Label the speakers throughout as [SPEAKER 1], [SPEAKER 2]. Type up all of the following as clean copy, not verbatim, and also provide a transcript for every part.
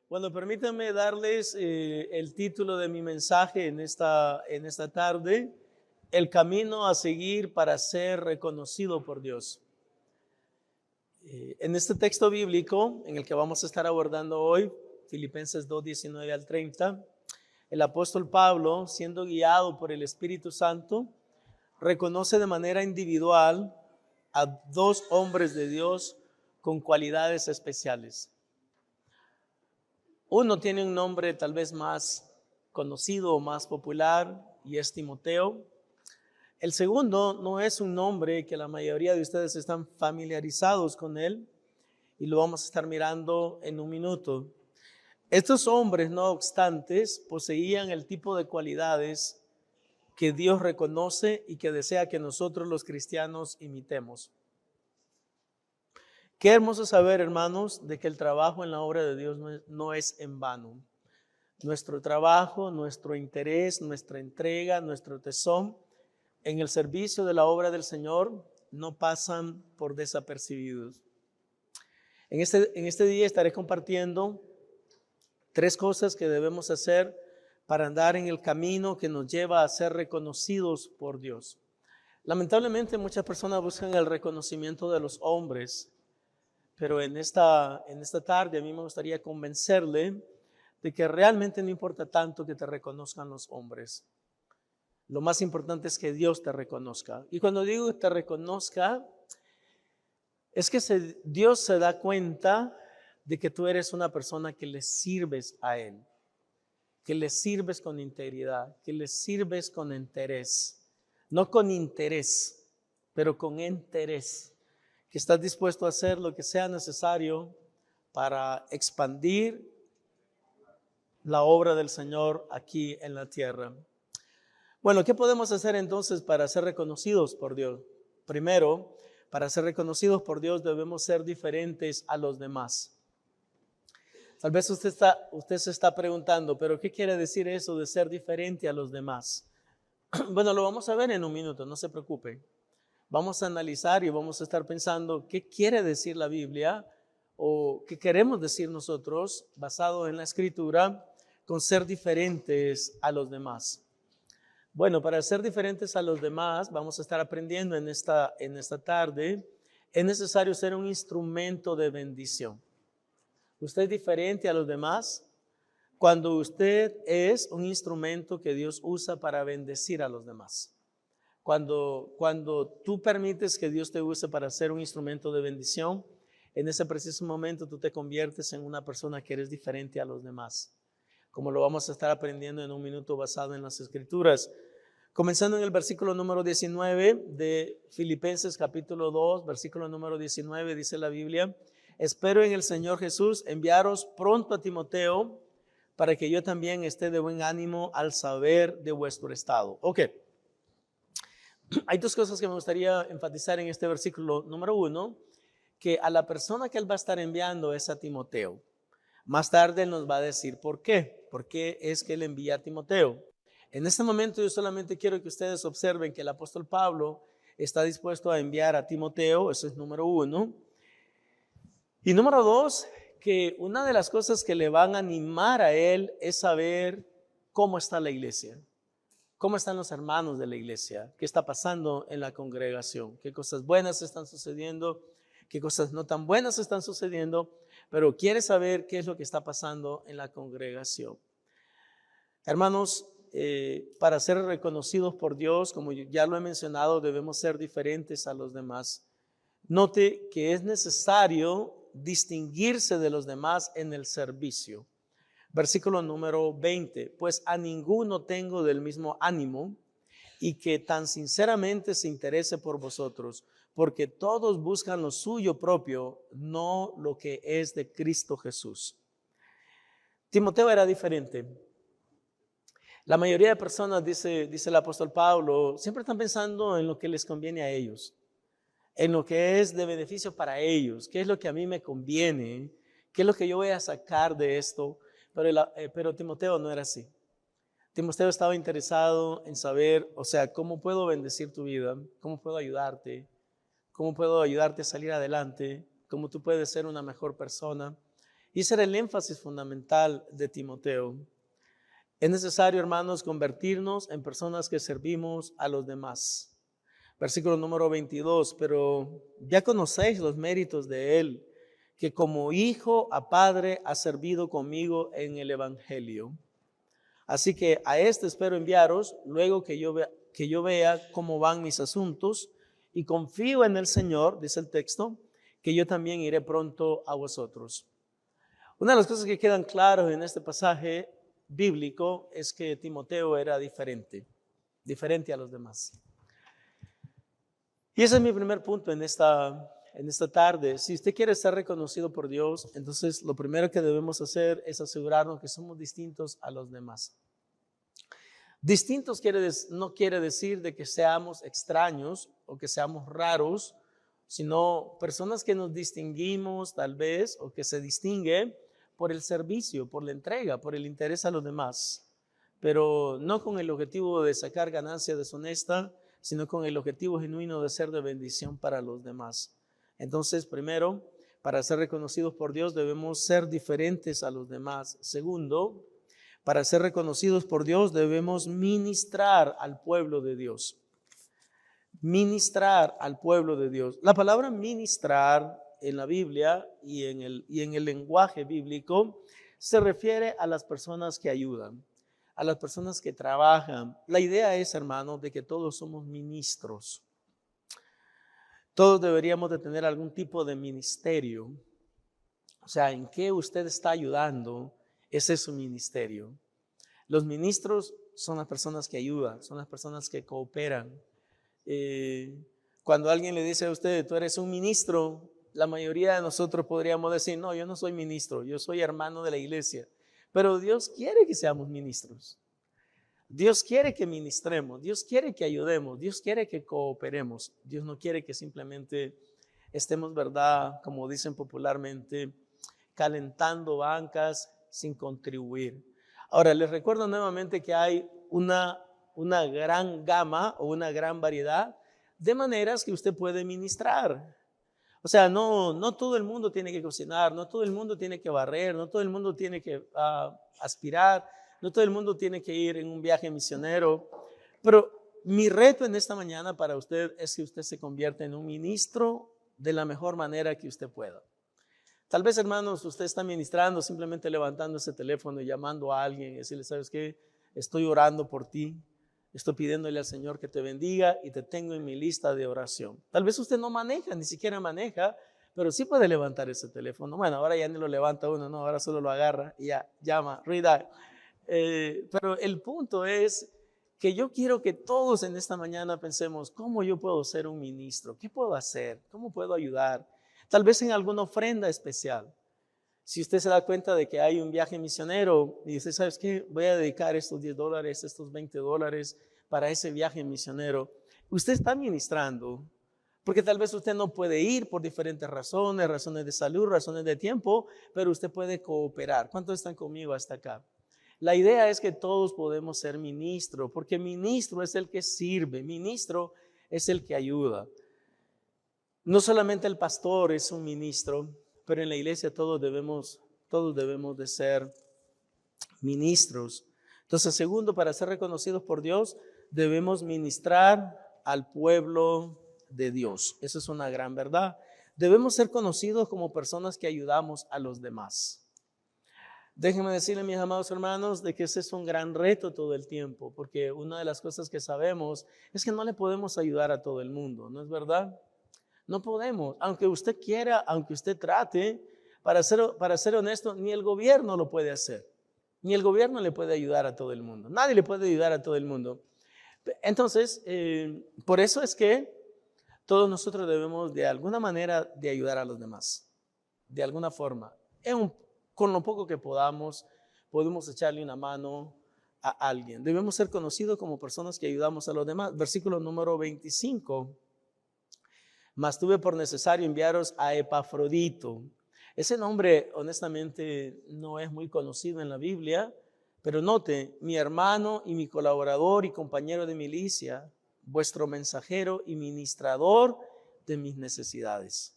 [SPEAKER 1] Bueno, permítanme darles el título de mi mensaje en esta tarde, El camino a seguir para ser reconocido por Dios. En este texto bíblico, en el que vamos a estar abordando hoy, Filipenses 2, 19 al 30, el apóstol Pablo, siendo guiado por el Espíritu Santo, reconoce de manera individual a dos hombres de Dios con cualidades especiales. Uno tiene un nombre tal vez más conocido o más popular y es Timoteo. El segundo no es un nombre que la mayoría de ustedes están familiarizados con él y lo vamos a estar mirando en un minuto. Estos hombres, no obstante, poseían el tipo de cualidades que Dios reconoce y que desea que nosotros los cristianos imitemos. Qué hermoso saber, hermanos, de que el trabajo en la obra de Dios no es en vano. Nuestro trabajo, nuestro interés, nuestra entrega, nuestro tesón en el servicio de la obra del Señor no pasan por desapercibidos. En este día estaré compartiendo 3 cosas que debemos hacer para andar en el camino que nos lleva a ser reconocidos por Dios. Lamentablemente muchas personas buscan el reconocimiento de los hombres, pero en esta tarde a mí me gustaría convencerle de que realmente no importa tanto que te reconozcan los hombres. Lo más importante es que Dios te reconozca. Y cuando digo que te reconozca, es que Dios se da cuenta de que tú eres una persona que le sirves a Él, que le sirves con integridad, que le sirves con interés. No con interés, pero con interés. Que estás dispuesto a hacer lo que sea necesario para expandir la obra del Señor aquí en la tierra. Bueno, ¿qué podemos hacer entonces para ser reconocidos por Dios? Primero, para ser reconocidos por Dios debemos ser diferentes a los demás. Tal vez usted se está preguntando, ¿pero qué quiere decir eso de ser diferente a los demás? Bueno, lo vamos a ver en un minuto, no se preocupe. Vamos a analizar y vamos a estar pensando qué quiere decir la Biblia o qué queremos decir nosotros basado en la Escritura con ser diferentes a los demás. Bueno, para ser diferentes a los demás, vamos a estar aprendiendo en esta tarde, es necesario ser un instrumento de bendición. Usted es diferente a los demás cuando usted es un instrumento que Dios usa para bendecir a los demás. Cuando tú permites que Dios te use para ser un instrumento de bendición, en ese preciso momento tú te conviertes en una persona que eres diferente a los demás, como lo vamos a estar aprendiendo en un minuto basado en las Escrituras. Comenzando en el versículo número 19 de Filipenses capítulo 2, versículo número 19, dice la Biblia: espero en el Señor Jesús enviaros pronto a Timoteo para que yo también esté de buen ánimo al saber de vuestro estado. Ok. Hay 2 cosas que me gustaría enfatizar en este versículo. Número 1, que a la persona que él va a estar enviando es a Timoteo. Más tarde él nos va a decir por qué. ¿Por qué es que él envía a Timoteo? En este momento yo solamente quiero que ustedes observen que el apóstol Pablo está dispuesto a enviar a Timoteo. Eso es número 1. Y número 2, que una de las cosas que le van a animar a él es saber cómo está la iglesia. ¿Cómo están los hermanos de la iglesia? ¿Qué está pasando en la congregación? ¿Qué cosas buenas están sucediendo? ¿Qué cosas no tan buenas están sucediendo? Pero quiere saber qué es lo que está pasando en la congregación. Hermanos, para ser reconocidos por Dios, como ya lo he mencionado, debemos ser diferentes a los demás. Note que es necesario distinguirse de los demás en el servicio. Versículo número 20, pues a ninguno tengo del mismo ánimo y que tan sinceramente se interese por vosotros, porque todos buscan lo suyo propio, no lo que es de Cristo Jesús. Timoteo era diferente. La mayoría de personas, dice el apóstol Pablo, siempre están pensando en lo que les conviene a ellos, en lo que es de beneficio para ellos, qué es lo que a mí me conviene, qué es lo que yo voy a sacar de esto. Pero Timoteo no era así. Timoteo estaba interesado en saber, cómo puedo bendecir tu vida, cómo puedo ayudarte a salir adelante, cómo tú puedes ser una mejor persona. Y ese era el énfasis fundamental de Timoteo. Es necesario, hermanos, convertirnos en personas que servimos a los demás. Versículo número 22, pero ya conocéis los méritos de él, que como hijo a padre ha servido conmigo en el evangelio. Así que a este espero enviaros luego que yo vea cómo van mis asuntos, y confío en el Señor, dice el texto, que yo también iré pronto a vosotros. Una de las cosas que quedan claras en este pasaje bíblico es que Timoteo era diferente a los demás. Y ese es mi primer punto en esta tarde. Si usted quiere ser reconocido por Dios, entonces lo primero que debemos hacer es asegurarnos que somos distintos a los demás. Distintos no quiere decir de que seamos extraños o que seamos raros, sino personas que nos distinguimos tal vez, o que se distingue por el servicio, por la entrega, por el interés a los demás, pero no con el objetivo de sacar ganancia deshonesta, sino con el objetivo genuino de ser de bendición para los demás. Entonces, primero, para ser reconocidos por Dios debemos ser diferentes a los demás. Segundo, para ser reconocidos por Dios debemos ministrar al pueblo de Dios. Ministrar al pueblo de Dios. La palabra ministrar en la Biblia y en el lenguaje bíblico se refiere a las personas que ayudan, a las personas que trabajan. La idea es, hermano, de que todos somos ministros. Todos deberíamos de tener algún tipo de ministerio. O sea, ¿en qué usted está ayudando? Ese es su ministerio. Los ministros son las personas que ayudan, son las personas que cooperan. Cuando alguien le dice a usted, tú eres un ministro, la mayoría de nosotros podríamos decir, no, yo no soy ministro, yo soy hermano de la iglesia. Pero Dios quiere que seamos ministros. Dios quiere que ministremos, Dios quiere que ayudemos, Dios quiere que cooperemos. Dios no quiere que simplemente estemos, ¿verdad?, como dicen popularmente, calentando bancas sin contribuir. Ahora, les recuerdo nuevamente que hay una gran gama o una gran variedad de maneras que usted puede ministrar. O sea, no todo el mundo tiene que cocinar, no todo el mundo tiene que barrer, no todo el mundo tiene que aspirar, no todo el mundo tiene que ir en un viaje misionero. Pero mi reto en esta mañana para usted es que usted se convierta en un ministro de la mejor manera que usted pueda. Tal vez, hermanos, usted está ministrando simplemente levantando ese teléfono y llamando a alguien y decirle, ¿sabes qué? Estoy orando por ti, estoy pidiéndole al Señor que te bendiga y te tengo en mi lista de oración. Tal vez usted no maneja, ni siquiera maneja, pero sí puede levantar ese teléfono. Bueno, ahora ya ni lo levanta uno, no, ahora solo lo agarra y ya llama, redial. Pero el punto es que yo quiero que todos en esta mañana pensemos, ¿cómo yo puedo ser un ministro? ¿Qué puedo hacer? ¿Cómo puedo ayudar? Tal vez en alguna ofrenda especial. Si usted se da cuenta de que hay un viaje misionero y usted sabe que voy a dedicar estos $10, estos $20 para ese viaje misionero, usted está ministrando, porque tal vez usted no puede ir por diferentes razones, razones de salud, razones de tiempo, pero usted puede cooperar. ¿Cuántos están conmigo hasta acá? La idea es que todos podemos ser ministro, porque ministro es el que sirve, ministro es el que ayuda. No solamente el pastor es un ministro, pero en la iglesia todos debemos de ser ministros. Entonces, segundo, para ser reconocidos por Dios, debemos ministrar al pueblo de Dios. Esa es una gran verdad. Debemos ser conocidos como personas que ayudamos a los demás. Déjenme decirle, mis amados hermanos, de que ese es un gran reto todo el tiempo, porque una de las cosas que sabemos es que no le podemos ayudar a todo el mundo, ¿no es verdad? No podemos, aunque usted quiera, aunque usted trate, para ser honesto, ni el gobierno lo puede hacer, ni el gobierno le puede ayudar a todo el mundo, nadie le puede ayudar a todo el mundo. Entonces, por eso es que todos nosotros debemos de alguna manera de ayudar a los demás, de alguna forma. Con lo poco que podemos echarle una mano a alguien. Debemos ser conocidos como personas que ayudamos a los demás. Versículo número 25. Mas tuve por necesario enviaros a Epafrodito. Ese nombre, honestamente, no es muy conocido en la Biblia, pero note, mi hermano y mi colaborador y compañero de milicia, vuestro mensajero y ministrador de mis necesidades.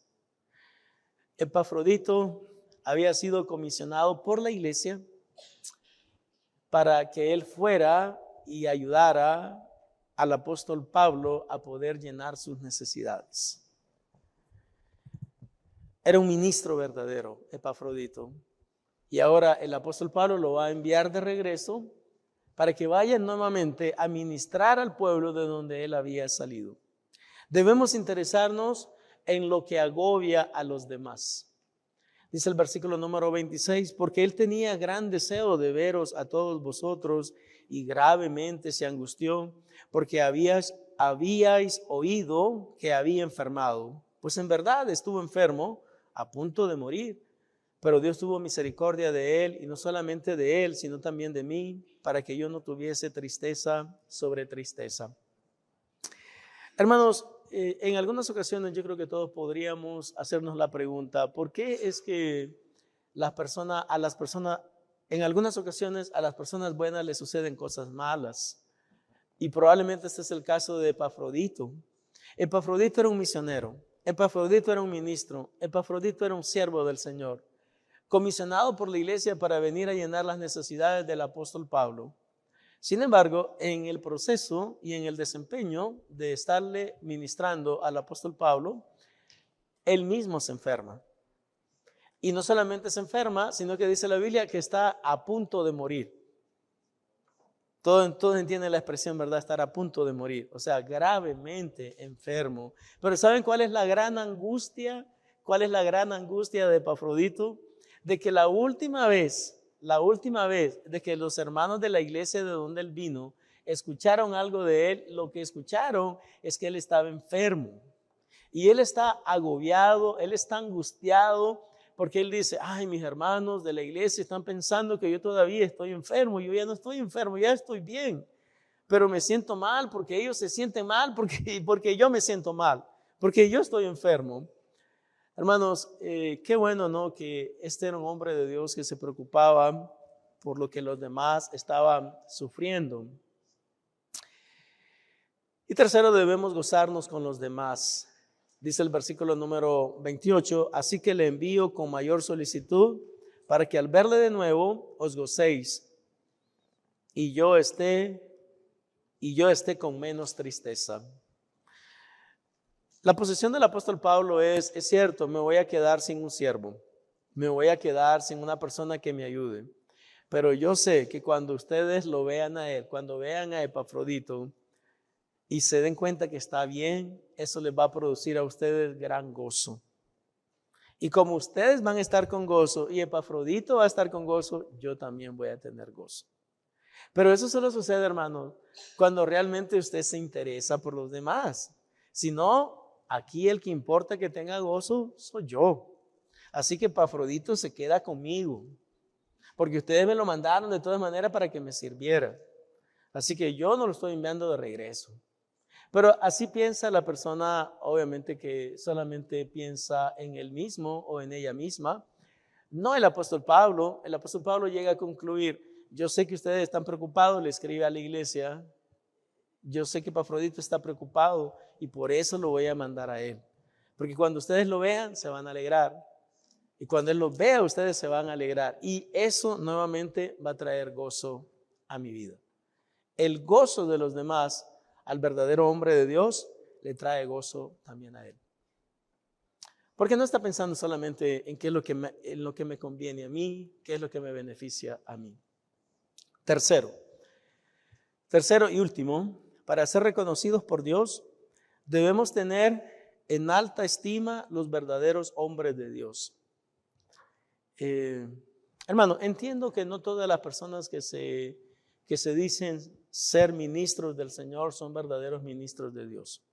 [SPEAKER 1] Epafrodito había sido comisionado por la iglesia para que él fuera y ayudara al apóstol Pablo a poder llenar sus necesidades. Era un ministro verdadero, Epafrodito. Y ahora el apóstol Pablo lo va a enviar de regreso para que vaya nuevamente a ministrar al pueblo de donde él había salido. Debemos interesarnos en lo que agobia a los demás. Dice el versículo número 26, porque él tenía gran deseo de veros a todos vosotros y gravemente se angustió porque habíais oído que había enfermado. Pues en verdad estuvo enfermo, a punto de morir. Pero Dios tuvo misericordia de él, y no solamente de él, sino también de mí, para que yo no tuviese tristeza sobre tristeza. Hermanos, en algunas ocasiones yo creo que todos podríamos hacernos la pregunta, ¿por qué es que en algunas ocasiones a las personas buenas les suceden cosas malas? Y probablemente este es el caso de Epafrodito. Epafrodito era un misionero, Epafrodito era un ministro, Epafrodito era un siervo del Señor, comisionado por la iglesia para venir a llenar las necesidades del apóstol Pablo. Sin embargo, en el proceso y en el desempeño de estarle ministrando al apóstol Pablo, él mismo se enferma. Y no solamente se enferma, sino que dice la Biblia que está a punto de morir. Todos entienden la expresión, ¿verdad? Estar a punto de morir, o sea, gravemente enfermo. Pero ¿saben cuál es la gran angustia? ¿Cuál es la gran angustia de Epafrodito? De que la última vez de que los hermanos de la iglesia de donde él vino escucharon algo de él, lo que escucharon es que él estaba enfermo. Y él está agobiado, él está angustiado, porque él dice, ay, mis hermanos de la iglesia están pensando que yo todavía estoy enfermo. Yo ya no estoy enfermo, ya estoy bien. Pero me siento mal porque ellos se sienten mal, porque yo me siento mal, porque yo estoy enfermo. Hermanos, qué bueno, ¿no? Que este era un hombre de Dios que se preocupaba por lo que los demás estaban sufriendo. Y tercero, debemos gozarnos con los demás. Dice el versículo número 28, así que le envío con mayor solicitud para que al verle de nuevo os gocéis y yo esté con menos tristeza. La posición del apóstol Pablo es cierto, me voy a quedar sin un siervo, me voy a quedar sin una persona que me ayude, pero yo sé que cuando ustedes lo vean a él, cuando vean a Epafrodito y se den cuenta que está bien, eso les va a producir a ustedes gran gozo. Y como ustedes van a estar con gozo y Epafrodito va a estar con gozo, yo también voy a tener gozo. Pero eso solo sucede, hermano, cuando realmente usted se interesa por los demás. Si no, aquí el que importa que tenga gozo soy yo. Así que Epafrodito se queda conmigo, porque ustedes me lo mandaron de todas maneras para que me sirviera. Así que yo no lo estoy enviando de regreso. Pero así piensa la persona, obviamente, que solamente piensa en él mismo o en ella misma. No el apóstol Pablo. El apóstol Pablo llega a concluir, yo sé que ustedes están preocupados, le escribe a la iglesia, yo sé que Epafrodito está preocupado y por eso lo voy a mandar a él. Porque cuando ustedes lo vean, se van a alegrar. Y cuando él lo vea, ustedes se van a alegrar. Y eso nuevamente va a traer gozo a mi vida. El gozo de los demás al verdadero hombre de Dios le trae gozo también a él. Porque no está pensando solamente en qué es en lo que me conviene a mí, qué es lo que me beneficia a mí. Tercero y último, para ser reconocidos por Dios, debemos tener en alta estima los verdaderos hombres de Dios. Hermano, entiendo que no todas las personas que se dicen ser ministros del Señor son verdaderos ministros de Dios.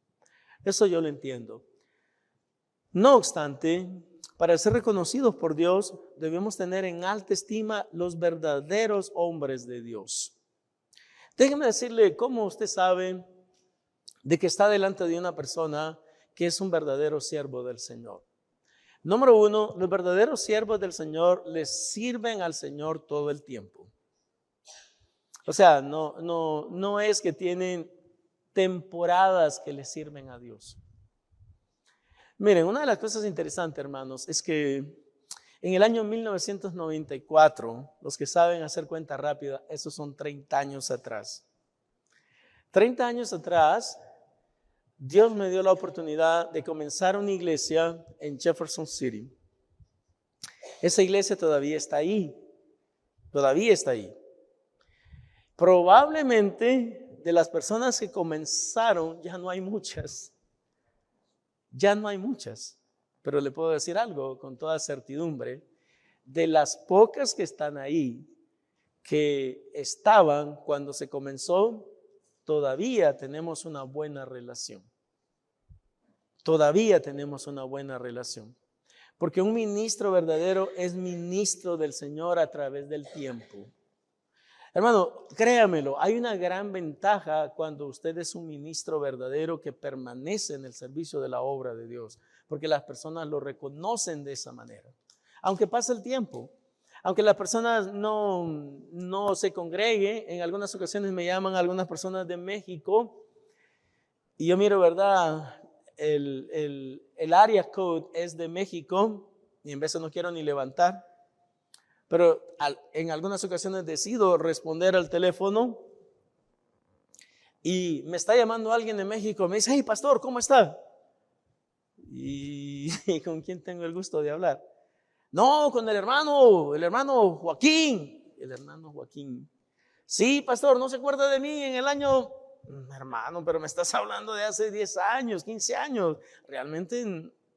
[SPEAKER 1] Eso yo lo entiendo. No obstante, para ser reconocidos por Dios, debemos tener en alta estima los verdaderos hombres de Dios. Déjeme decirle cómo usted sabe de que está delante de una persona que es un verdadero siervo del Señor. Número uno, los verdaderos siervos del Señor les sirven al Señor todo el tiempo. O sea, no es que tienen temporadas que les sirven a Dios. Miren, una de las cosas interesantes, hermanos, es que En el año 1994, los que saben hacer cuenta rápida, esos son 30 años atrás. 30 años atrás, Dios me dio la oportunidad de comenzar una iglesia en Jefferson City. Esa iglesia todavía está ahí. Probablemente de las personas que comenzaron ya no hay muchas. Pero le puedo decir algo con toda certidumbre. De las pocas que están ahí, que estaban cuando se comenzó, todavía tenemos una buena relación. Porque un ministro verdadero es ministro del Señor a través del tiempo. Hermano, créamelo, hay una gran ventaja cuando usted es un ministro verdadero que permanece en el servicio de la obra de Dios, porque las personas lo reconocen de esa manera. Aunque pase el tiempo, aunque las personas no se congreguen, en algunas ocasiones me llaman algunas personas de México y yo miro, ¿verdad? El área code es de México y en veces no quiero ni levantar, pero en algunas ocasiones decido responder al teléfono y me está llamando alguien de México, me dice: hey pastor, ¿cómo está? ¿Y con quién tengo el gusto de hablar? No, con el hermano Joaquín. El hermano Joaquín. Sí, pastor, ¿no se acuerda de mí en el año? Hermano, pero me estás hablando de hace 10 años, 15 años. Realmente,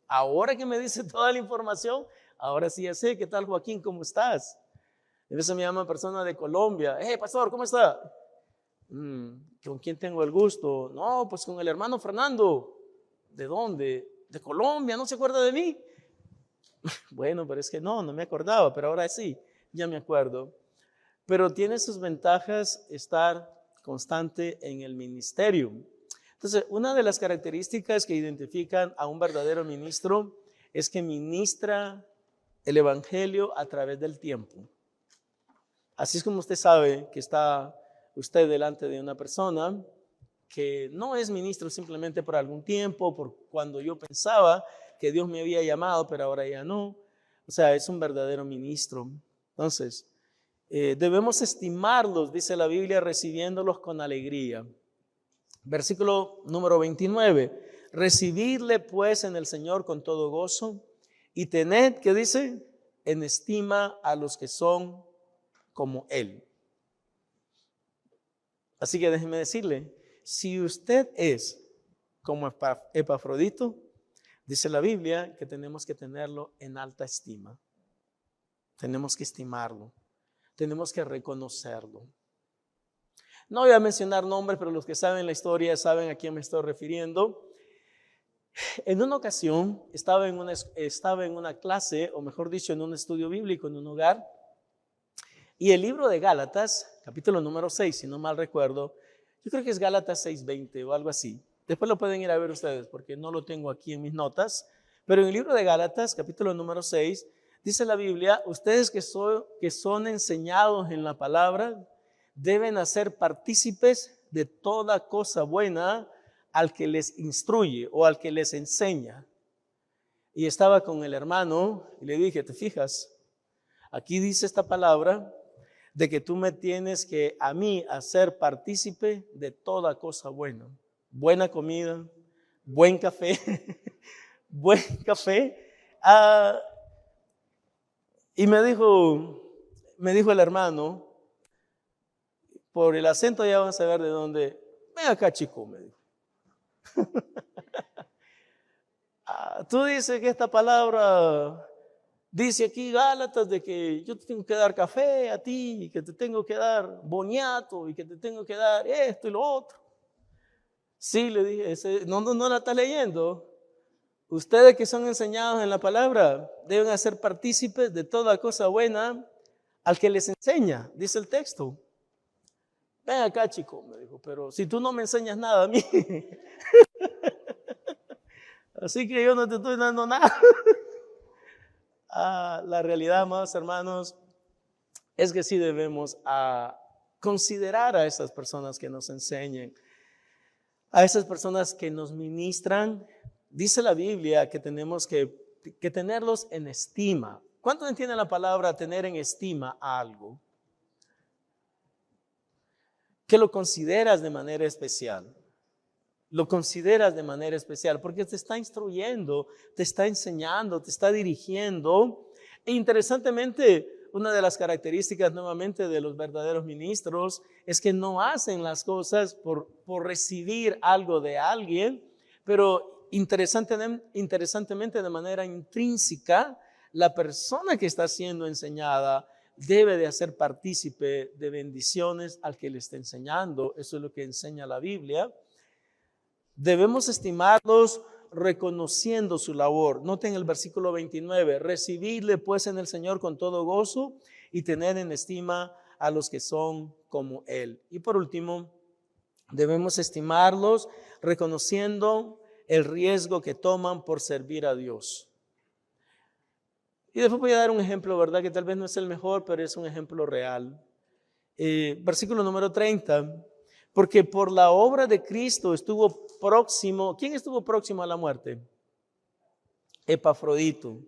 [SPEAKER 1] ahora que me dice toda la información, ahora sí ya sé. ¿Qué tal, Joaquín? ¿Cómo estás? A veces me llaman personas de Colombia. Hey, pastor, ¿cómo está? ¿Con quién tengo el gusto? No, pues con el hermano Fernando. ¿De dónde? De Colombia, ¿no se acuerda de mí? Bueno, pero es que no me acordaba, pero ahora sí, ya me acuerdo. Pero tiene sus ventajas estar constante en el ministerio. Entonces, una de las características que identifican a un verdadero ministro es que ministra el evangelio a través del tiempo. Así es como usted sabe que está usted delante de una persona que no es ministro simplemente por algún tiempo, por cuando yo pensaba que Dios me había llamado, pero ahora ya no. O sea, es un verdadero ministro. Entonces, debemos estimarlos, dice la Biblia, recibiéndolos con alegría. Versículo número 29. Recibidle pues en el Señor con todo gozo y tened, ¿qué dice? En estima a los que son como Él. Así que déjeme decirle, si usted es como Epafrodito, dice la Biblia que tenemos que tenerlo en alta estima. Tenemos que estimarlo. Tenemos que reconocerlo. No voy a mencionar nombres, pero los que saben la historia saben a quién me estoy refiriendo. En una ocasión estaba en una clase, o mejor dicho, en un estudio bíblico, en un hogar, y el libro de Gálatas, capítulo número 6, si no mal recuerdo, yo creo que es Gálatas 6:20 o algo así. Después lo pueden ir a ver ustedes porque no lo tengo aquí en mis notas. Pero en el libro de Gálatas, capítulo número 6, dice la Biblia, ustedes que son enseñados en la palabra, deben hacer partícipes de toda cosa buena al que les instruye o al que les enseña. Y estaba con el hermano y le dije, ¿te fijas? Aquí dice esta palabra de que tú me tienes que a mí hacer partícipe de toda cosa buena. Buena comida, buen café, buen café. Y me dijo el hermano, por el acento ya van a saber de dónde. Ven acá, chico, me dijo. Tú dices que esta palabra dice aquí Gálatas de que yo te tengo que dar café a ti, y que te tengo que dar boniato y que te tengo que dar esto y lo otro. Sí, le dije, no la estás leyendo. Ustedes que son enseñados en la palabra deben hacer partícipes de toda cosa buena al que les enseña, dice el texto. Ven acá, chico, me dijo, pero si tú no me enseñas nada a mí, así que yo no te estoy dando nada. La realidad, amados hermanos, es que sí debemos considerar a esas personas que nos enseñen, a esas personas que nos ministran. Dice la Biblia que tenemos que tenerlos en estima. ¿Cuánto entiende la palabra tener en estima a algo? Que lo consideras de manera especial. Lo consideras de manera especial porque te está instruyendo, te está enseñando, te está dirigiendo. E interesantemente, una de las características nuevamente de los verdaderos ministros es que no hacen las cosas por recibir algo de alguien, pero interesantemente de manera intrínseca, la persona que está siendo enseñada debe de hacer partícipe de bendiciones al que le está enseñando. Eso es lo que enseña la Biblia. Debemos estimarlos reconociendo su labor. Noten el versículo 29, recibidle pues en el Señor con todo gozo y tener en estima a los que son como Él. Y por último, debemos estimarlos reconociendo el riesgo que toman por servir a Dios. Y después voy a dar un ejemplo, ¿verdad? Que tal vez no es el mejor, pero es un ejemplo real. Versículo número 30. Porque por la obra de Cristo estuvo próximo. ¿Quién estuvo próximo a la muerte? Epafrodito.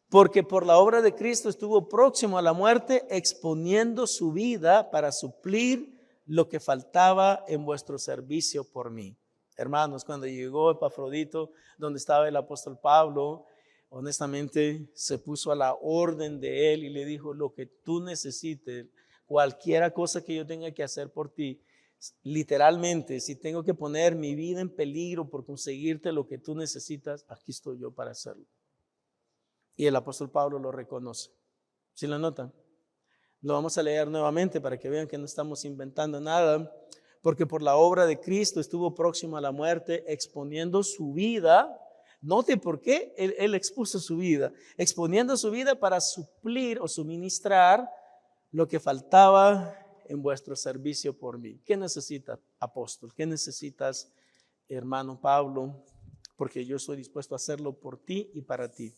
[SPEAKER 1] Porque por la obra de Cristo estuvo próximo a la muerte, exponiendo su vida para suplir lo que faltaba en vuestro servicio por mí. Hermanos, cuando llegó Epafrodito, donde estaba el apóstol Pablo, honestamente se puso a la orden de él y le dijo: lo que tú necesites, cualquiera cosa que yo tenga que hacer por ti, literalmente, si tengo que poner mi vida en peligro por conseguirte lo que tú necesitas, aquí estoy yo para hacerlo. Y el apóstol Pablo lo reconoce. ¿Sí lo notan? Lo vamos a leer nuevamente para que vean que no estamos inventando nada. Porque por la obra de Cristo estuvo próximo a la muerte, exponiendo su vida. Note por qué él expuso su vida, exponiendo su vida para suplir o suministrar lo que faltaba en vuestro servicio por mí. ¿Qué necesitas, apóstol? ¿Qué necesitas, hermano Pablo? Porque yo estoy dispuesto a hacerlo por ti y para ti.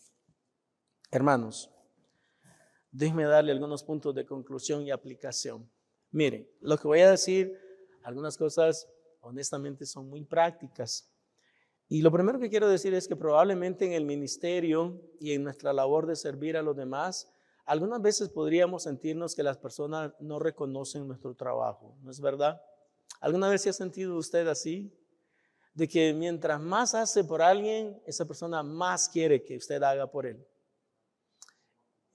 [SPEAKER 1] Hermanos, déjenme darle algunos puntos de conclusión y aplicación. Miren, lo que voy a decir, algunas cosas honestamente son muy prácticas. Y lo primero que quiero decir es que probablemente en el ministerio y en nuestra labor de servir a los demás, algunas veces podríamos sentirnos que las personas no reconocen nuestro trabajo, ¿no es verdad? ¿Alguna vez se ha sentido usted así? De que mientras más hace por alguien, esa persona más quiere que usted haga por él.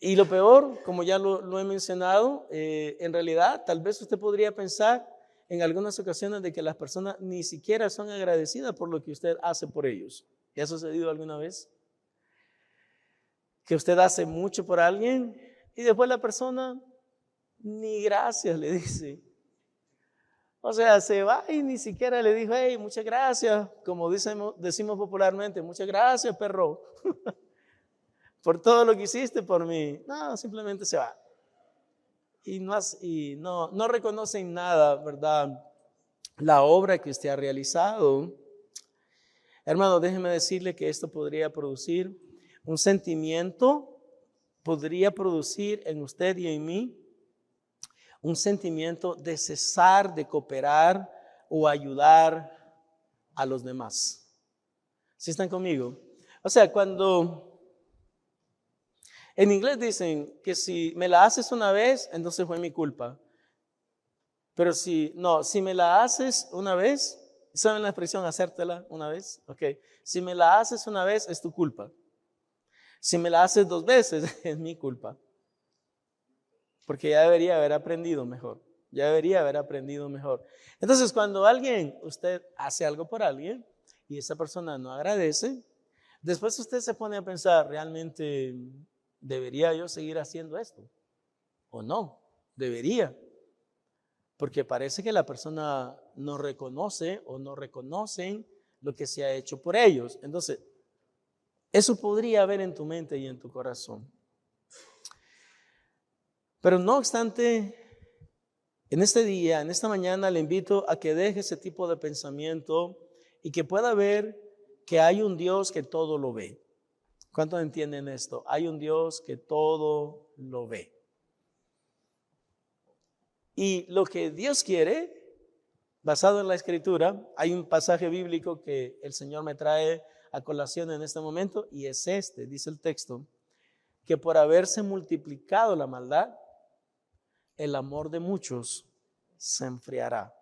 [SPEAKER 1] Y lo peor, como ya lo he mencionado, en realidad tal vez usted podría pensar en algunas ocasiones de que las personas ni siquiera son agradecidas por lo que usted hace por ellos. ¿Ya ha sucedido alguna vez? Que usted hace mucho por alguien y después la persona ni gracias le dice. O sea, se va y ni siquiera le dijo: hey, muchas gracias, como decimos popularmente, muchas gracias, perro, por todo lo que hiciste por mí. No, simplemente se va. Y no reconocen nada, ¿verdad? La obra que usted ha realizado. Hermano, déjeme decirle que esto podría producir un sentimiento, podría producir en usted y en mí un sentimiento de cesar de cooperar o ayudar a los demás. ¿Sí están conmigo? O sea, cuando en inglés dicen que si me la haces una vez, entonces fue mi culpa. Pero si me la haces una vez, ¿saben la expresión hacértela una vez? Ok. Si me la haces una vez, es tu culpa. Si me la haces 2 veces, es mi culpa. Porque ya debería haber aprendido mejor. Ya debería haber aprendido mejor. Entonces, cuando usted hace algo por alguien y esa persona no agradece, después usted se pone a pensar: ¿realmente debería yo seguir haciendo esto? ¿O no? Debería. Porque parece que la persona no reconoce o no reconocen lo que se ha hecho por ellos. Entonces, eso podría haber en tu mente y en tu corazón. Pero no obstante, en este día, en esta mañana, le invito a que deje ese tipo de pensamiento y que pueda ver que hay un Dios que todo lo ve. ¿Cuántos entienden esto? Hay un Dios que todo lo ve. Y lo que Dios quiere, basado en la Escritura, hay un pasaje bíblico que el Señor me trae a colación en este momento y es este, dice el texto. que por haberse multiplicado la maldad, el amor de muchos se enfriará.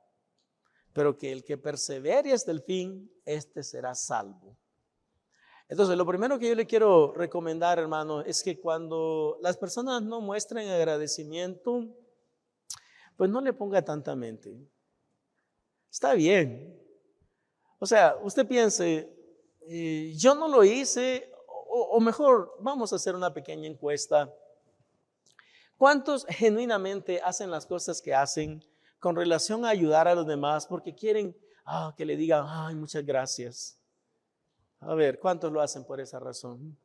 [SPEAKER 1] Pero que el que persevere hasta el fin, este será salvo. Entonces, lo primero que yo le quiero recomendar, hermano, es que cuando las personas no muestren agradecimiento, pues no le ponga tanta mente. Está bien. O sea, usted piense, yo no lo hice, o mejor, vamos a hacer una pequeña encuesta. ¿Cuántos genuinamente hacen las cosas que hacen con relación a ayudar a los demás porque quieren que le digan, ay, muchas gracias? A ver, ¿cuántos lo hacen por esa razón?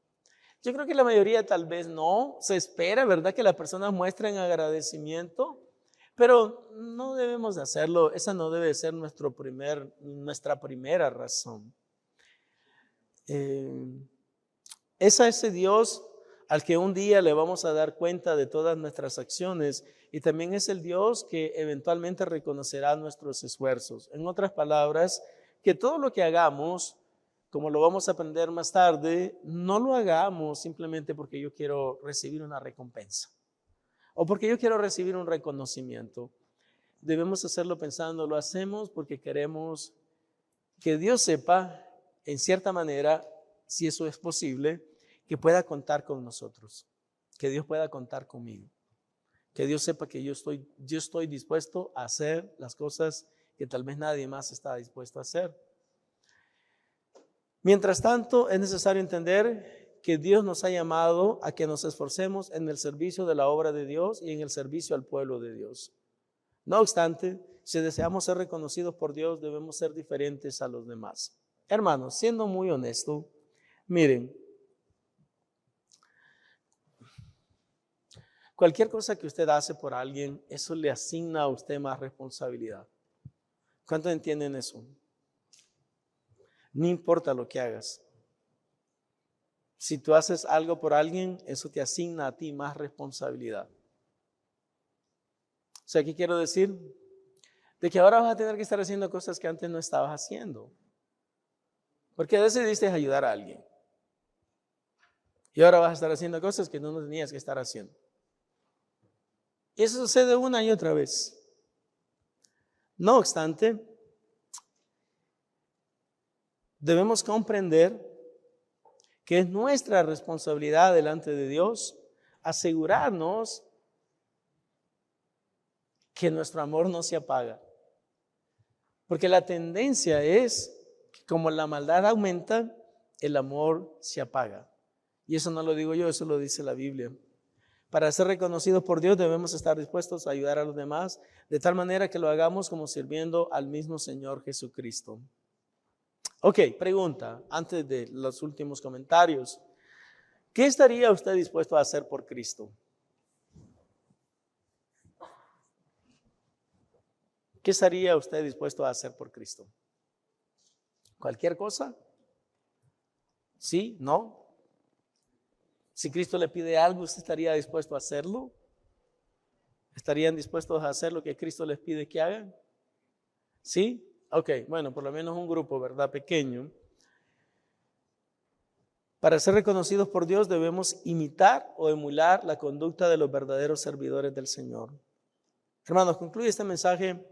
[SPEAKER 1] Yo creo que la mayoría tal vez no. Se espera, ¿verdad?, que las personas muestren agradecimiento, pero no debemos de hacerlo. Esa no debe ser nuestra primera razón. Es a ese Dios al que un día le vamos a dar cuenta de todas nuestras acciones, y también es el Dios que eventualmente reconocerá nuestros esfuerzos. En otras palabras, que todo lo que hagamos, como lo vamos a aprender más tarde, no lo hagamos simplemente porque yo quiero recibir una recompensa o porque yo quiero recibir un reconocimiento. Debemos hacerlo pensando, lo hacemos porque queremos que Dios sepa, en cierta manera, si eso es posible, que pueda contar con nosotros, que Dios pueda contar conmigo, que Dios sepa que yo estoy dispuesto a hacer las cosas que tal vez nadie más está dispuesto a hacer. Mientras tanto, es necesario entender que Dios nos ha llamado a que nos esforcemos en el servicio de la obra de Dios y en el servicio al pueblo de Dios. No obstante, si deseamos ser reconocidos por Dios, debemos ser diferentes a los demás. Hermanos, siendo muy honesto, miren, cualquier cosa que usted hace por alguien, eso le asigna a usted más responsabilidad. ¿Cuántos entienden eso? No importa lo que hagas. Si tú haces algo por alguien, eso te asigna a ti más responsabilidad. O sea, ¿qué quiero decir? De que ahora vas a tener que estar haciendo cosas que antes no estabas haciendo. Porque decidiste ayudar a alguien. Y ahora vas a estar haciendo cosas que no tenías que estar haciendo. Y eso sucede una y otra vez. No obstante, debemos comprender que es nuestra responsabilidad delante de Dios asegurarnos que nuestro amor no se apaga. Porque la tendencia es que como la maldad aumenta, el amor se apaga. Y eso no lo digo yo, eso lo dice la Biblia. Para ser reconocidos por Dios debemos estar dispuestos a ayudar a los demás, de tal manera que lo hagamos como sirviendo al mismo Señor Jesucristo. Ok, pregunta, antes de los últimos comentarios. ¿Qué estaría usted dispuesto a hacer por Cristo? ¿Qué estaría usted dispuesto a hacer por Cristo? ¿Cualquier cosa? ¿Sí? ¿No? Si Cristo le pide algo, ¿usted estaría dispuesto a hacerlo? ¿Estarían dispuestos a hacer lo que Cristo les pide que hagan? ¿Sí? Ok, bueno, por lo menos un grupo, ¿verdad? Pequeño. Para ser reconocidos por Dios debemos imitar o emular la conducta de los verdaderos servidores del Señor. Hermanos, concluye este mensaje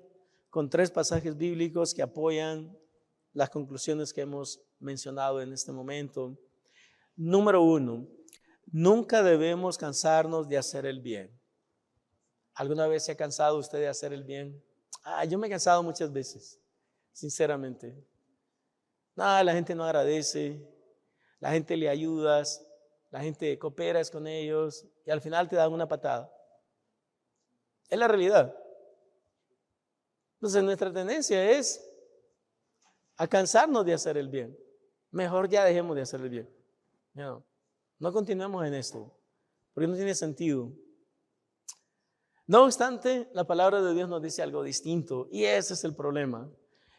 [SPEAKER 1] con 3 pasajes bíblicos que apoyan las conclusiones que hemos mencionado en este momento. Número 1, nunca debemos cansarnos de hacer el bien. ¿Alguna vez se ha cansado usted de hacer el bien? Yo me he cansado muchas veces, sinceramente. La gente no agradece, la gente le ayudas, la gente cooperas con ellos y al final te dan una patada. Es la realidad. Entonces nuestra tendencia es a cansarnos de hacer el bien. Mejor ya dejemos de hacer el bien. No continuemos en esto, porque no tiene sentido. No obstante, la palabra de Dios nos dice algo distinto y ese es el problema.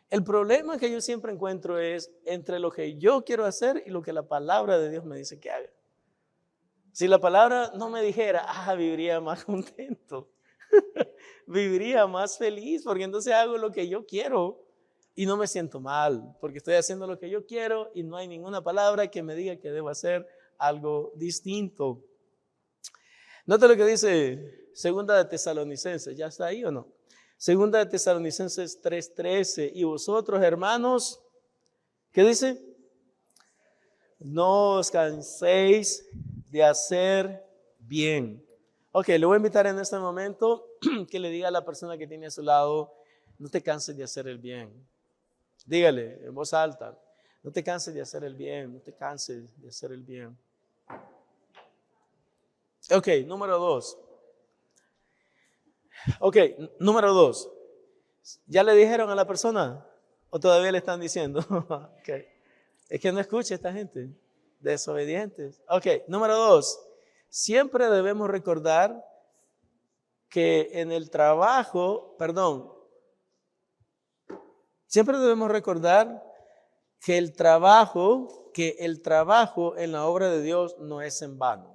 [SPEAKER 1] El problema que yo siempre encuentro es entre lo que yo quiero hacer y lo que la palabra de Dios me dice que haga. Si la palabra no me dijera, viviría más contento, viviría más feliz, porque entonces hago lo que yo quiero y no me siento mal, porque estoy haciendo lo que yo quiero y no hay ninguna palabra que me diga que debo hacer algo distinto. Note lo que dice Segunda de Tesalonicenses. ¿Ya está ahí o no? Segunda de Tesalonicenses 3:13. Y vosotros, hermanos, ¿qué dice? No os canséis de hacer bien. Ok, le voy a invitar en este momento que le diga a la persona que tiene a su lado, no te canses de hacer el bien. Dígale en voz alta, no te canses de hacer el bien, no te canses de hacer el bien. Ok, número 2. Ok, número 2. ¿Ya le dijeron a la persona o todavía le están diciendo? Okay. Es que no escucha esta gente, desobedientes. Ok, número 2. Siempre debemos recordar que en el trabajo, siempre debemos recordar que el trabajo en la obra de Dios no es en vano.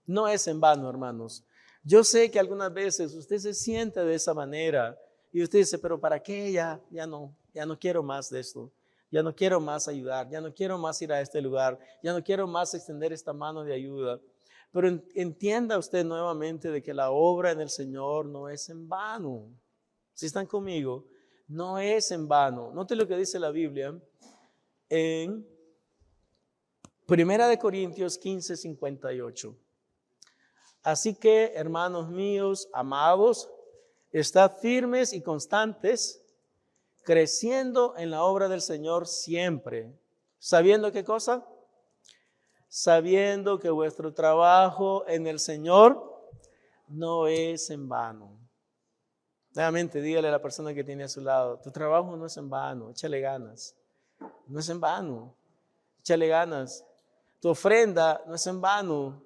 [SPEAKER 1] No es en vano, hermanos. Yo sé que algunas veces usted se siente de esa manera y usted dice, pero ¿para qué? Ya no quiero más de esto. Ya no quiero más ayudar, ya no quiero más ir a este lugar, ya no quiero más extender esta mano de ayuda. Pero entienda usted nuevamente de que la obra en el Señor no es en vano. Si están conmigo, no es en vano. Note lo que dice la Biblia en 1 Corintios 15:58. Así que, hermanos míos, amados, estad firmes y constantes, creciendo en la obra del Señor siempre. ¿Sabiendo qué cosa? Sabiendo que vuestro trabajo en el Señor no es en vano. Nuevamente, dígale a la persona que tiene a su lado, tu trabajo no es en vano, échale ganas. No es en vano, échale ganas. Tu ofrenda no es en vano,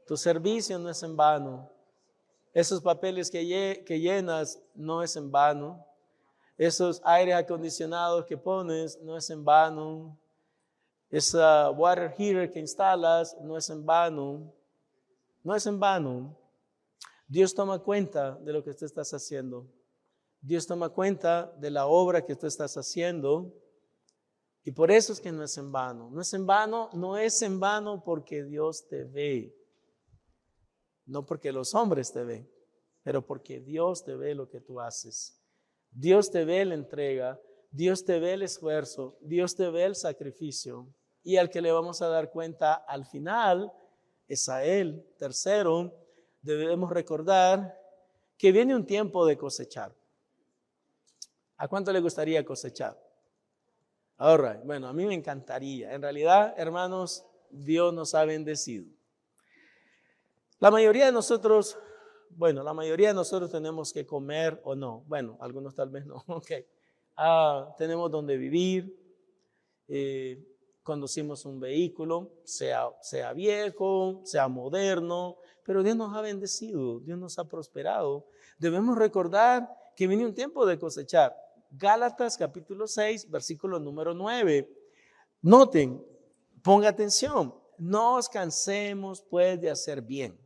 [SPEAKER 1] tu servicio no es en vano. Esos papeles que llenas no es en vano. Esos aires acondicionados que pones no es en vano. Esa water heater que instalas no es en vano. No es en vano. Dios toma cuenta de lo que tú estás haciendo. Dios toma cuenta de la obra que tú estás haciendo. Y por eso es que no es en vano. No es en vano, no es en vano porque Dios te ve. No porque los hombres te ven, pero porque Dios te ve lo que tú haces. Dios te ve la entrega, Dios te ve el esfuerzo, Dios te ve el sacrificio. Y al que le vamos a dar cuenta al final es a Él. Tercero, debemos recordar que viene un tiempo de cosechar. ¿A cuánto le gustaría cosechar? All right. Bueno, a mí me encantaría. En realidad, hermanos, Dios nos ha bendecido. La mayoría de nosotros tenemos que comer o no. Bueno, algunos tal vez no. Okay. Tenemos donde vivir, conducimos un vehículo, sea viejo, sea moderno, pero Dios nos ha bendecido, Dios nos ha prosperado. Debemos recordar que viene un tiempo de cosechar. Gálatas capítulo 6, versículo número 9. Noten, ponga atención, no os cansemos pues de hacer bien,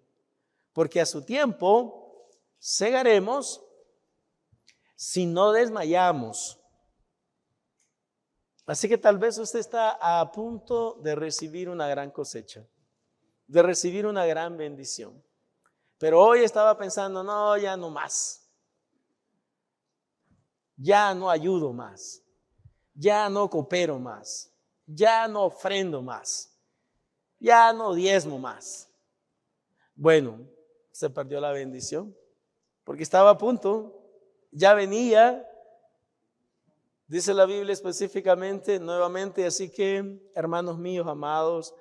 [SPEAKER 1] porque a su tiempo segaremos si no desmayamos. Así que tal vez usted está a punto de recibir una gran cosecha, de recibir una gran bendición. Pero hoy estaba pensando, no, ya no más. Ya no ayudo más. Ya no coopero más. Ya no ofrendo más. Ya no diezmo más. Bueno, se perdió la bendición porque estaba a punto, ya venía. Dice la Biblia específicamente, nuevamente, así que, hermanos míos, amados,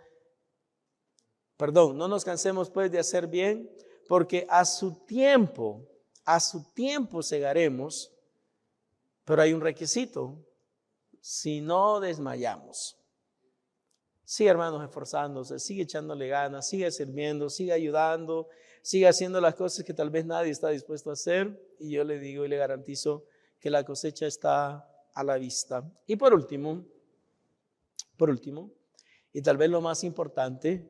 [SPEAKER 1] no nos cansemos pues de hacer bien, porque a su tiempo segaremos, pero hay un requisito, si no desmayamos. Sigue, hermanos, esforzándose, sigue echándole ganas, sigue sirviendo, sigue ayudando, sigue haciendo las cosas que tal vez nadie está dispuesto a hacer, y yo le digo y le garantizo que la cosecha está a la vista. Y por último, y tal vez lo más importante,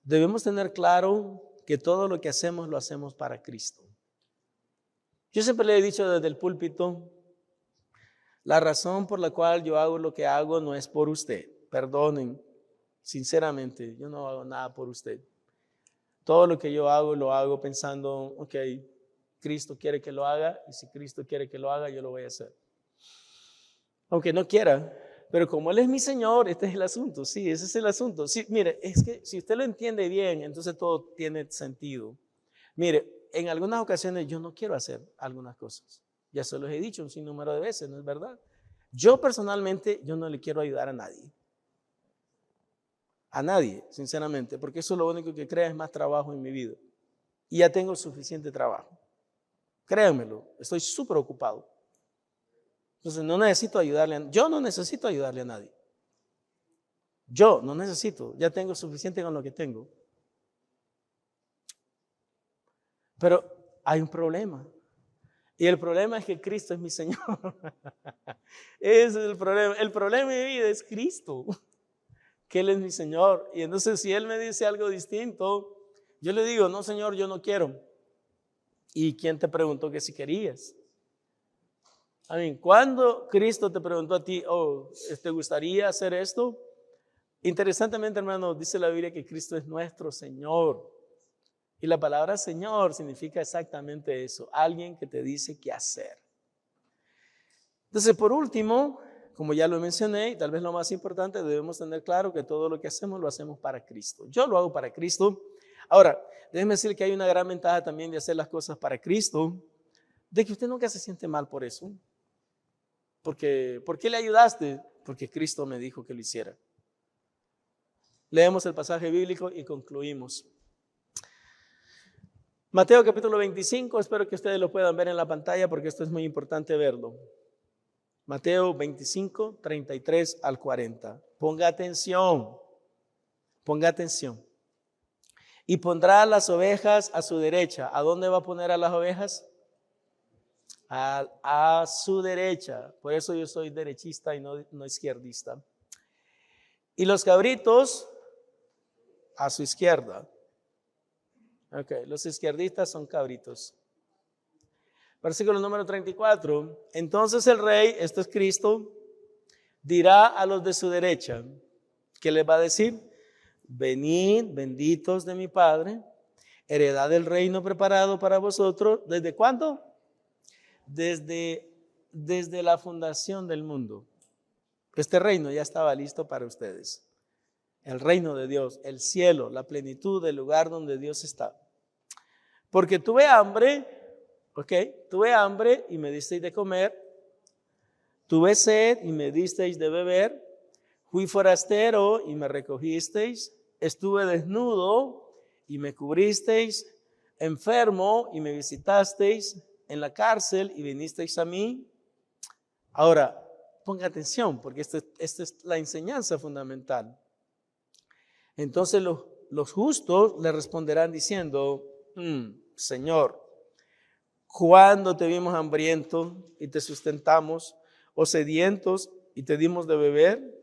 [SPEAKER 1] debemos tener claro que todo lo que hacemos lo hacemos para Cristo. Yo siempre le he dicho desde el púlpito, la razón por la cual yo hago lo que hago no es por usted. Perdonen, sinceramente, yo no hago nada por usted. Todo lo que yo hago, lo hago pensando, ok, Cristo quiere que lo haga, y si Cristo quiere que lo haga, yo lo voy a hacer. Aunque no quiera, pero como Él es mi Señor, este es el asunto, sí, ese es el asunto. Sí, mire, es que si usted lo entiende bien, entonces todo tiene sentido. Mire, en algunas ocasiones yo no quiero hacer algunas cosas. Ya se los he dicho un sinnúmero de veces, ¿no es verdad? Yo personalmente, yo no le quiero ayudar a nadie. A nadie, sinceramente, porque eso lo único que crea es más trabajo en mi vida. Y ya tengo suficiente trabajo. Créanmelo, estoy súper ocupado. Entonces no necesito ayudarle yo no necesito ayudarle a nadie. Yo no necesito, ya tengo suficiente con lo que tengo. Pero hay un problema. Y el problema es que Cristo es mi Señor. Ese es el problema. El problema de mi vida es Cristo, que Él es mi Señor. Y entonces si Él me dice algo distinto, yo le digo, no, Señor, yo no quiero. ¿Y quién te preguntó que si querías? ¿Cuándo Cristo te preguntó a ti, oh, ¿te gustaría hacer esto? Interesantemente, hermano, dice la Biblia que Cristo es nuestro Señor. Y la palabra Señor significa exactamente eso, alguien que te dice qué hacer. Entonces, por último, como ya lo mencioné, y tal vez lo más importante, debemos tener claro que todo lo que hacemos lo hacemos para Cristo. Yo lo hago para Cristo. Ahora, déjeme decir que hay una gran ventaja también de hacer las cosas para Cristo, de que usted nunca se siente mal por eso. Porque, ¿por qué le ayudaste? Porque Cristo me dijo que lo hiciera. Leemos el pasaje bíblico y concluimos. Mateo capítulo 25, espero que ustedes lo puedan ver en la pantalla porque esto es muy importante verlo. Mateo 25, 33 al 40. Ponga atención, ponga atención. Y pondrá las ovejas a su derecha. ¿A dónde va a poner a las ovejas? A su derecha. Por eso yo soy derechista y no izquierdista. Y los cabritos a su izquierda. Ok, los izquierdistas son cabritos. Versículo número 34. Entonces el rey, esto es Cristo, dirá a los de su derecha, ¿qué les va a decir? Venid, benditos de mi Padre, heredad del reino preparado para vosotros. ¿Desde cuándo? Desde la fundación del mundo. Este reino ya estaba listo para ustedes. El reino de Dios, el cielo, la plenitud del lugar donde Dios está. Porque tuve hambre, tuve hambre y me disteis de comer, tuve sed y me disteis de beber, fui forastero y me recogisteis, estuve desnudo y me cubristeis, enfermo y me visitasteis, en la cárcel y vinisteis a mí. Ahora, ponga atención porque esta es la enseñanza fundamental. Entonces los justos le responderán diciendo, Señor, ¿cuándo te vimos hambriento y te sustentamos, o sedientos y te dimos de beber?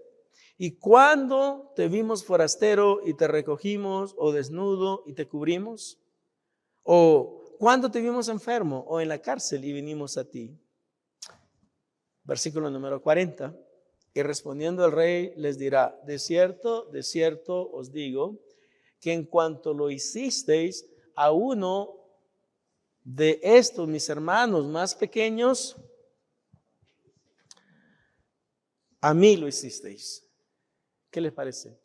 [SPEAKER 1] ¿Y cuándo te vimos forastero y te recogimos, o desnudo y te cubrimos? ¿O cuándo te vimos enfermo o en la cárcel y vinimos a ti? Versículo número 40. Y respondiendo el rey les dirá, de cierto os digo, que en cuanto lo hicisteis a uno de estos mis hermanos más pequeños, a mí lo hicisteis. ¿Qué les parece?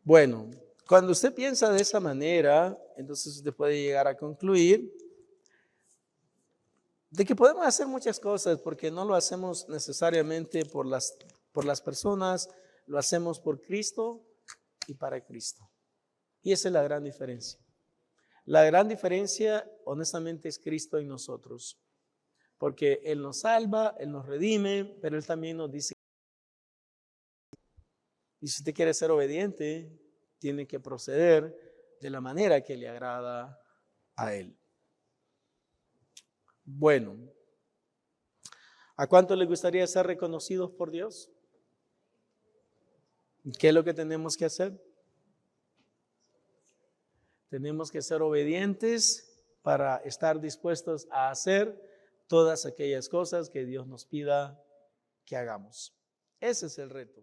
[SPEAKER 1] Bueno, cuando usted piensa de esa manera, entonces usted puede llegar a concluir de que podemos hacer muchas cosas porque no lo hacemos necesariamente por las personas, lo hacemos por Cristo y para Cristo. Y esa es la gran diferencia. La gran diferencia, honestamente, es Cristo en nosotros. Porque Él nos salva, Él nos redime, pero Él también nos dice. Y si usted quiere ser obediente, tiene que proceder de la manera que le agrada a Él. Bueno, ¿a cuánto le gustaría ser reconocidos por Dios? ¿Qué es lo que tenemos que hacer? Tenemos que ser obedientes para estar dispuestos a hacer todas aquellas cosas que Dios nos pida que hagamos. Ese es el reto.